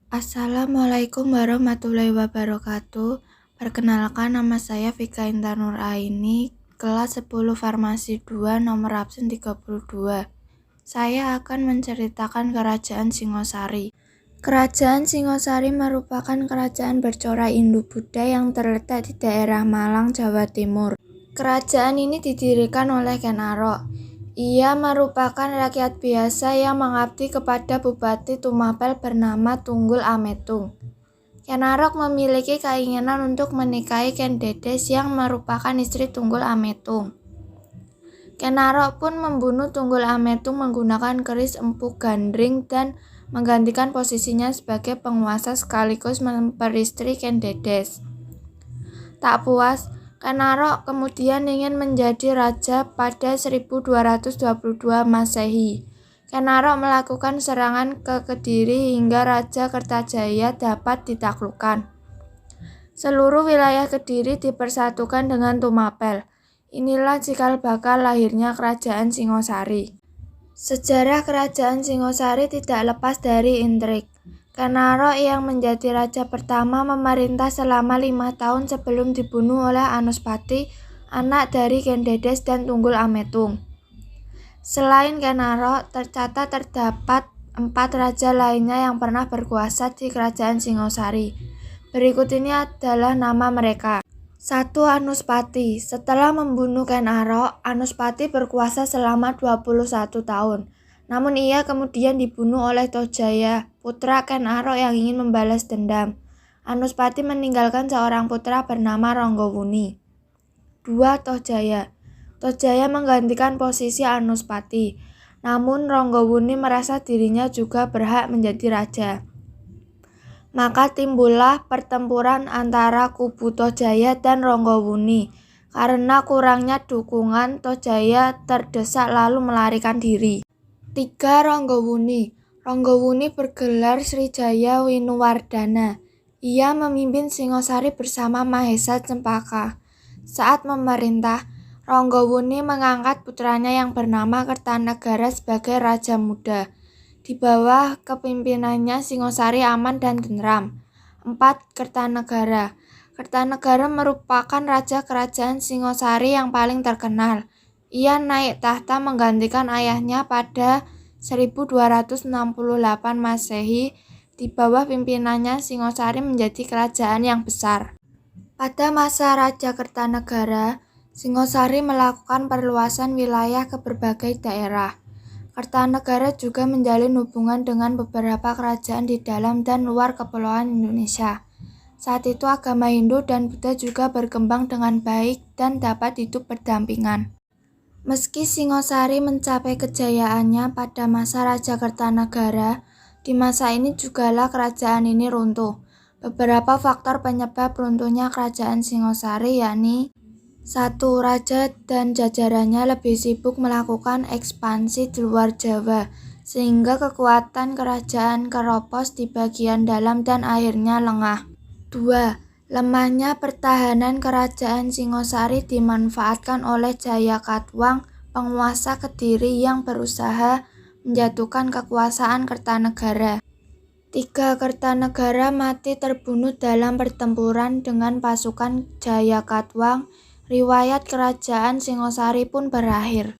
Assalamualaikum warahmatullahi wabarakatuh. Perkenalkan, nama saya Vika Intan Nuraini, kelas 10 Farmasi 2, nomor absen 32. Saya akan menceritakan Kerajaan Singosari. Kerajaan Singosari merupakan kerajaan bercorak Hindu-Buddha yang terletak di daerah Malang, Jawa Timur. Kerajaan ini didirikan oleh Ken Arok. Ia merupakan rakyat biasa yang mengabdi kepada Bupati Tumapel bernama Tunggul Ametung. Ken Arok memiliki keinginan untuk menikahi Ken Dedes yang merupakan istri Tunggul Ametung. Ken Arok pun membunuh Tunggul Ametung menggunakan keris empuk gandring dan menggantikan posisinya sebagai penguasa sekaligus memperistri Ken Dedes. Tak puas, Ken Arok kemudian ingin menjadi raja pada 1222 Masehi. Ken Arok melakukan serangan ke Kediri hingga Raja Kertajaya dapat ditaklukkan. Seluruh wilayah Kediri dipersatukan dengan Tumapel. Inilah cikal bakal lahirnya Kerajaan Singosari. Sejarah Kerajaan Singosari tidak lepas dari intrik. Ken Arok yang menjadi raja pertama memerintah selama 5 tahun sebelum dibunuh oleh Anuspati, anak dari Ken Dedes dan Tunggul Ametung. Selain Ken Arok, terdapat 4 raja lainnya yang pernah berkuasa di Kerajaan Singosari. Berikut ini adalah nama mereka. 1. Anuspati. Setelah membunuh Ken Arok, Anuspati berkuasa selama 21 tahun. Namun ia kemudian dibunuh oleh Tojaya, putra Ken Arok yang ingin membalas dendam. Anuspati meninggalkan seorang putra bernama Ronggowuni. 2. Tojaya. Tojaya menggantikan posisi Anuspati. Namun Ronggowuni merasa dirinya juga berhak menjadi raja. Maka timbullah pertempuran antara kubu Tojaya dan Ronggowuni. Karena kurangnya dukungan, Tojaya terdesak lalu melarikan diri. 3. Ronggowuni. Ronggowuni bergelar Srijaya Winuwardana. Ia memimpin Singosari bersama Mahesa Cempaka. Saat memerintah, Ronggowuni mengangkat putranya yang bernama Kertanegara sebagai raja muda. Di bawah kepimpinannya Singosari aman dan tentram. 4. Kertanegara. Kertanegara merupakan raja kerajaan Singosari yang paling terkenal. Ia naik tahta menggantikan ayahnya pada 1268 Masehi. Di bawah pimpinannya Singosari menjadi kerajaan yang besar. Pada masa Raja Kertanegara, Singosari melakukan perluasan wilayah ke berbagai daerah. Kertanegara juga menjalin hubungan dengan beberapa kerajaan di dalam dan luar Kepulauan Indonesia. Saat itu agama Hindu dan Buddha juga berkembang dengan baik dan dapat hidup berdampingan. Meski Singosari mencapai kejayaannya pada masa Raja Kertanegara, di masa ini jugalah kerajaan ini runtuh. Beberapa faktor penyebab runtuhnya kerajaan Singosari yakni 1. Raja dan jajarannya lebih sibuk melakukan ekspansi di luar Jawa, sehingga kekuatan kerajaan keropos di bagian dalam dan akhirnya lengah. 2. Lemahnya pertahanan kerajaan Singosari dimanfaatkan oleh Jayakatwang, penguasa Kediri yang berusaha menjatuhkan kekuasaan Kertanegara. 3. Kertanegara mati terbunuh dalam pertempuran dengan pasukan Jayakatwang. Riwayat kerajaan Singosari pun berakhir.